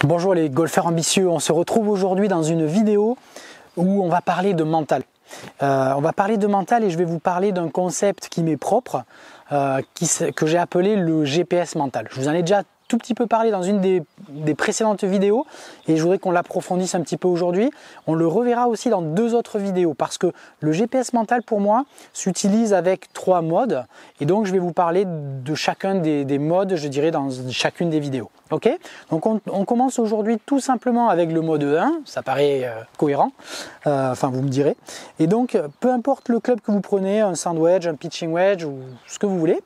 Bonjour les golfeurs ambitieux, on se retrouve aujourd'hui dans une vidéo où on va parler de mental. On va parler de mental et je vais vous parler d'un concept qui m'est propre, que j'ai appelé le GPS mental. Je vous en ai déjà tout petit peu parlé dans une des précédentes vidéos et je voudrais qu'on l'approfondisse un petit peu aujourd'hui. On le reverra aussi dans deux autres vidéos parce que le GPS mental pour moi s'utilise avec 3 modes et donc je vais vous parler de chacun des modes, je dirais, dans chacune des vidéos. Ok, donc on commence aujourd'hui tout simplement avec le mode 1, ça paraît cohérent, enfin vous me direz. Et donc peu importe le club que vous prenez, un sand wedge, un pitching wedge ou ce que vous voulez,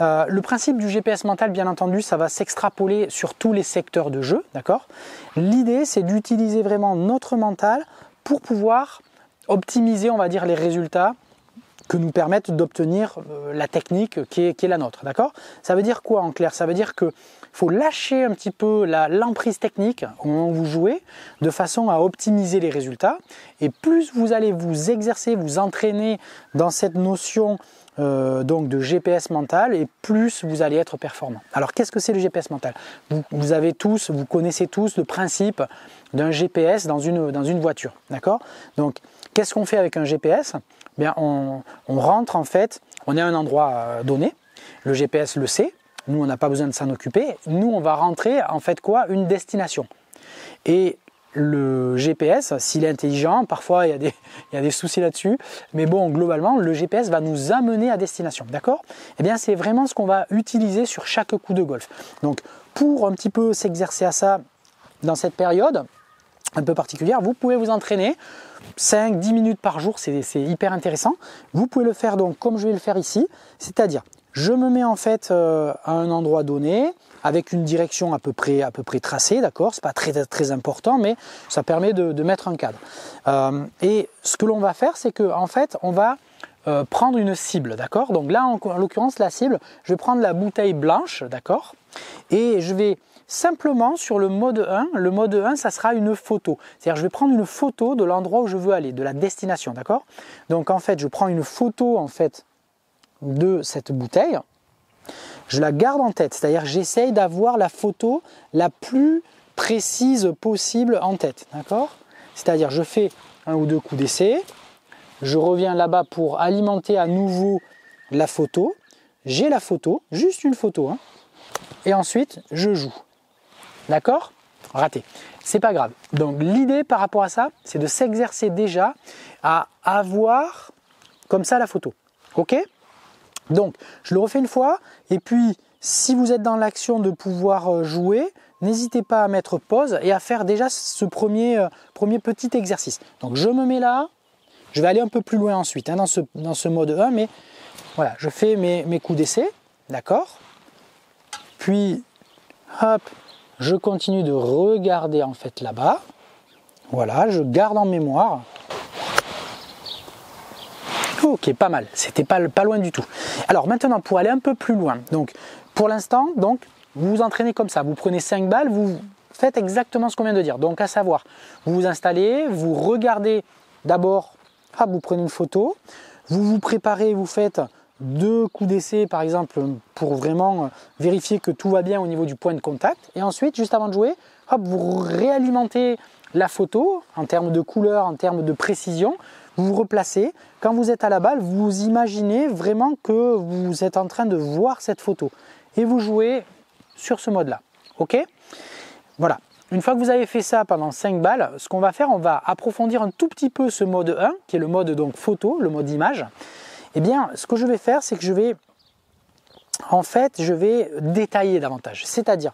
le principe du GPS mental, bien entendu, ça va s'extrapoler sur tous les secteurs de jeu, d'accord? L'idée, c'est d'utiliser vraiment notre mental pour pouvoir optimiser, on va dire, les résultats que nous permettent d'obtenir la technique qui est la nôtre, d'accord? Ça veut dire quoi en clair? Ça veut dire que faut lâcher un petit peu l'emprise technique au moment où vous jouez de façon à optimiser les résultats, et plus vous allez vous exercer, vous entraîner dans cette notion donc de GPS mental, et plus vous allez être performant. Alors qu'est-ce que c'est le GPS mental? Vous connaissez tous le principe d'un GPS dans une voiture, d'accord? Donc qu'est-ce qu'on fait avec un GPS? Bien, on rentre en fait, on est à un endroit donné, le GPS le sait, nous on n'a pas besoin de s'en occuper, nous on va rentrer en fait quoi? Une destination. Et le GPS, s'il est intelligent, parfois il y a des soucis là-dessus, mais bon, globalement, le GPS va nous amener à destination, d'accord? Eh bien, c'est vraiment ce qu'on va utiliser sur chaque coup de golf. Donc, pour un petit peu s'exercer à ça dans cette période un peu particulière, vous pouvez vous entraîner 5-10 minutes par jour, c'est hyper intéressant. Vous pouvez le faire donc comme je vais le faire ici, c'est-à-dire, je me mets en fait à un endroit donné, avec une direction à peu près tracée, d'accord? C'est pas très important, mais ça permet de mettre un cadre. Et ce que l'on va faire, c'est que en fait, on va prendre une cible, d'accord? Donc là, en l'occurrence, la cible, je vais prendre la bouteille blanche, d'accord? Et je vais simplement sur le mode 1, ça sera une photo. C'est-à-dire, je vais prendre une photo de l'endroit où je veux aller, de la destination, d'accord? Donc en fait, je prends une photo en fait de cette bouteille. Je la garde en tête, c'est-à-dire j'essaye d'avoir la photo la plus précise possible en tête, d'accord? C'est-à-dire je fais 1 ou 2 coups d'essai, je reviens là-bas pour alimenter à nouveau la photo, j'ai la photo, juste une photo, hein, et ensuite je joue, d'accord? Raté, c'est pas grave. Donc l'idée par rapport à ça, c'est de s'exercer déjà à avoir comme ça la photo, ok? Donc, je le refais une fois, et puis si vous êtes dans l'action de pouvoir jouer, n'hésitez pas à mettre pause et à faire déjà ce premier petit exercice. Donc, je me mets là, je vais aller un peu plus loin ensuite, hein, dans ce mode 1, mais voilà, je fais mes coups d'essai, d'accord? Puis, hop, je continue de regarder en fait là-bas, voilà, je garde en mémoire. Ok, pas mal, c'était pas loin du tout. Alors maintenant, pour aller un peu plus loin, donc pour l'instant, donc vous vous entraînez comme ça, vous prenez 5 balles, vous faites exactement ce qu'on vient de dire. Donc à savoir, vous vous installez, vous regardez d'abord, vous prenez une photo, vous vous préparez, vous faites 2 coups d'essai par exemple pour vraiment vérifier que tout va bien au niveau du point de contact, et ensuite, juste avant de jouer, hop, vous réalimentez la photo en termes de couleur, en termes de précision. Vous vous replacez, quand vous êtes à la balle, vous imaginez vraiment que vous êtes en train de voir cette photo et vous jouez sur ce mode-là, ok? Voilà, une fois que vous avez fait ça pendant 5 balles, ce qu'on va faire, on va approfondir un tout petit peu ce mode 1, qui est le mode donc photo, le mode image. Eh bien, ce que je vais faire, c'est que je vais détailler davantage, c'est-à-dire,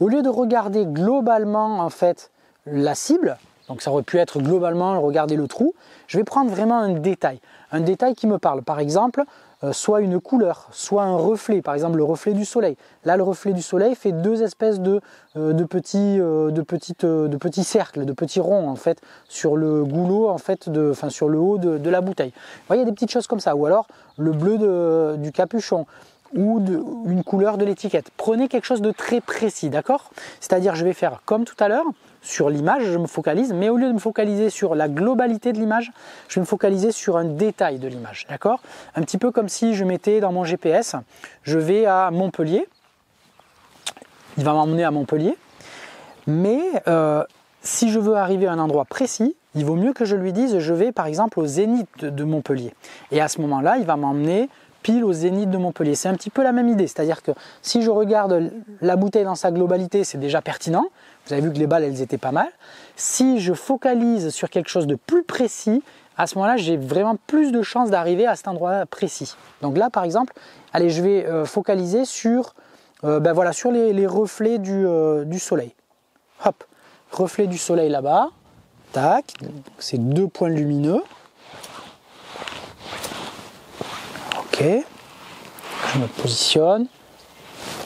au lieu de regarder globalement en fait la cible, donc ça aurait pu être globalement regarder le trou, je vais prendre vraiment un détail qui me parle. Par exemple, soit une couleur, soit un reflet, par exemple le reflet du soleil. Là, le reflet du soleil fait 2 espèces de petits cercles, de petits ronds en fait sur le goulot en fait, sur le haut de la bouteille. Vous voyez, des petites choses comme ça, ou alors le bleu du capuchon, ou une couleur de l'étiquette. Prenez quelque chose de très précis, d'accord? C'est-à-dire, je vais faire comme tout à l'heure, sur l'image, je me focalise, mais au lieu de me focaliser sur la globalité de l'image, je vais me focaliser sur un détail de l'image, d'accord? Un petit peu comme si je mettais dans mon GPS, je vais à Montpellier, il va m'emmener à Montpellier, Mais si je veux arriver à un endroit précis, il vaut mieux que je lui dise je vais par exemple au Zénith de Montpellier. Et à ce moment-là, il va m'emmener pile au Zénith de Montpellier. C'est un petit peu la même idée, c'est-à-dire que si je regarde la bouteille dans sa globalité, c'est déjà pertinent. Vous avez vu que les balles, elles étaient pas mal. Si je focalise sur quelque chose de plus précis, à ce moment-là, j'ai vraiment plus de chances d'arriver à cet endroit précis. Donc là, par exemple, allez, je vais focaliser sur, voilà, sur les reflets du soleil. Hop, reflet du soleil là-bas. Tac, c'est 2 points lumineux. Ok, je me positionne.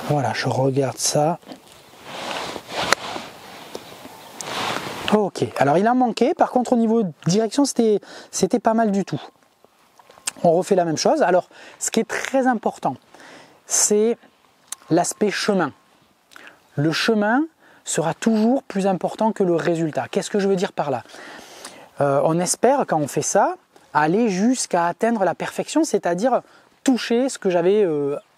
Voilà, je regarde ça. Ok, alors il en manquait, par contre au niveau direction c'était pas mal du tout. On refait la même chose. Alors ce qui est très important, c'est l'aspect chemin. Le chemin sera toujours plus important que le résultat. Qu'est-ce que je veux dire par là? On espère quand on fait ça, aller jusqu'à atteindre la perfection, c'est-à-dire toucher ce que j'avais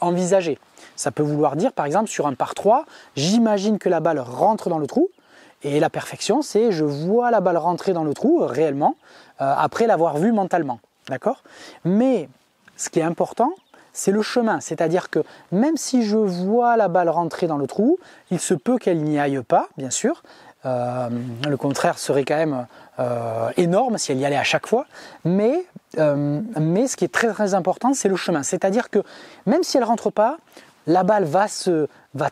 envisagé. Ça peut vouloir dire par exemple sur un par 3, j'imagine que la balle rentre dans le trou. Et la perfection, c'est je vois la balle rentrer dans le trou réellement, après l'avoir vue mentalement. D'accord? Mais ce qui est important, c'est le chemin. C'est-à-dire que même si je vois la balle rentrer dans le trou, il se peut qu'elle n'y aille pas, bien sûr. Le contraire serait quand même énorme si elle y allait à chaque fois. Mais ce qui est très très important, c'est le chemin. C'est-à-dire que même si elle ne rentre pas, la balle va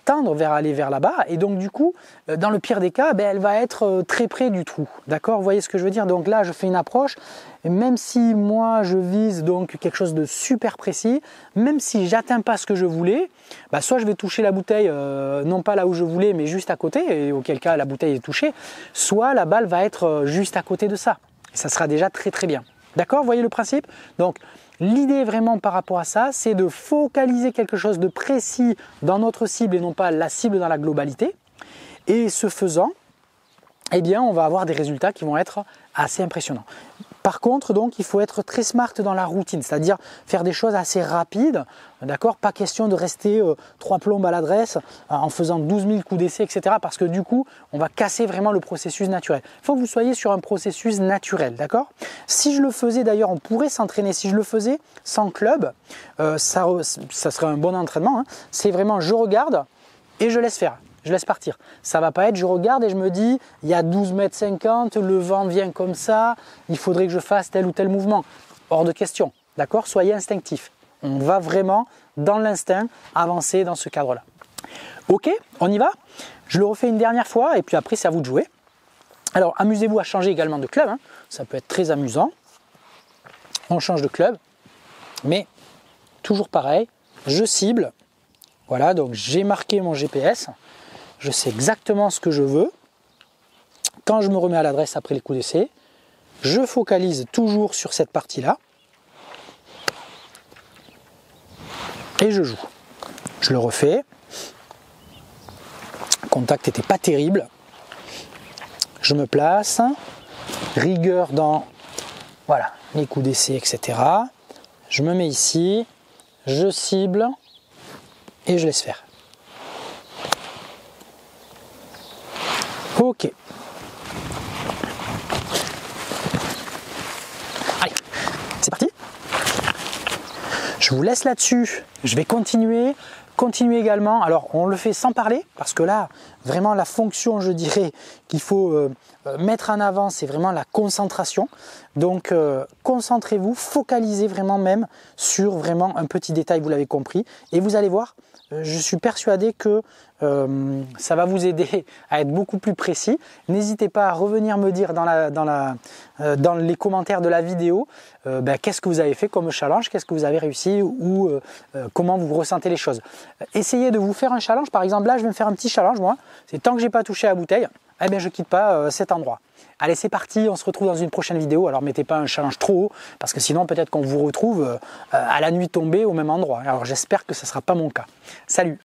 tendre vers aller vers là-bas et donc du coup, dans le pire des cas, elle va être très près du trou. D'accord? Vous voyez ce que je veux dire? Donc là, je fais une approche et même si moi je vise donc quelque chose de super précis, même si j'atteins pas ce que je voulais, soit je vais toucher la bouteille non pas là où je voulais mais juste à côté et auquel cas la bouteille est touchée, soit la balle va être juste à côté de ça. Et ça sera déjà très très bien. D'accord? Vous voyez le principe? Donc l'idée vraiment par rapport à ça, c'est de focaliser quelque chose de précis dans notre cible et non pas la cible dans la globalité. Et ce faisant, eh bien, on va avoir des résultats qui vont être assez impressionnants. Par contre, donc, il faut être très smart dans la routine, c'est-à-dire faire des choses assez rapides, d'accord? Pas question de rester 3 plombes à l'adresse en faisant 12 000 coups d'essai, etc. Parce que du coup, on va casser vraiment le processus naturel. Il faut que vous soyez sur un processus naturel, d'accord? Si je le faisais, d'ailleurs, on pourrait s'entraîner. Si je le faisais sans club, ça serait un bon entraînement, hein. C'est vraiment, je regarde et je laisse faire. Je laisse partir. Ça va pas être, je regarde et je me dis, il y a 12,50 m, le vent vient comme ça, il faudrait que je fasse tel ou tel mouvement. Hors de question, d'accord? Soyez instinctif. On va vraiment, dans l'instinct, avancer dans ce cadre-là. Ok, on y va? Je le refais une dernière fois et puis après, c'est à vous de jouer. Alors, amusez-vous à changer également de club, hein. Ça peut être très amusant. On change de club, mais toujours pareil, je cible. Voilà, donc j'ai marqué mon GPS. Je sais exactement ce que je veux. Quand je me remets à l'adresse après les coups d'essai, je focalise toujours sur cette partie-là. Et je joue. Je le refais. Le contact n'était pas terrible. Je me place. Rigueur dans voilà, les coups d'essai, etc. Je me mets ici. Je cible. Et je laisse faire. Ok. Allez, c'est parti. Je vous laisse là-dessus. Je vais continuer également. Alors, on le fait sans parler parce que là, vraiment la fonction, je dirais, qu'il faut mettre en avant, c'est vraiment la concentration. Donc, concentrez-vous, focalisez vraiment même sur vraiment un petit détail, vous l'avez compris. Et vous allez voir, je suis persuadé que ça va vous aider à être beaucoup plus précis. N'hésitez pas à revenir me dire dans les commentaires de la vidéo qu'est-ce que vous avez fait comme challenge, qu'est-ce que vous avez réussi ou comment vous ressentez les choses. Essayez de vous faire un challenge. Par exemple, là, je vais me faire un petit challenge, moi. C'est tant que j'ai pas touché à la bouteille, eh bien, je quitte pas cet endroit. Allez, c'est parti, on se retrouve dans une prochaine vidéo. Alors, mettez pas un challenge trop haut, parce que sinon, peut-être qu'on vous retrouve à la nuit tombée au même endroit. Alors, j'espère que ce ne sera pas mon cas. Salut!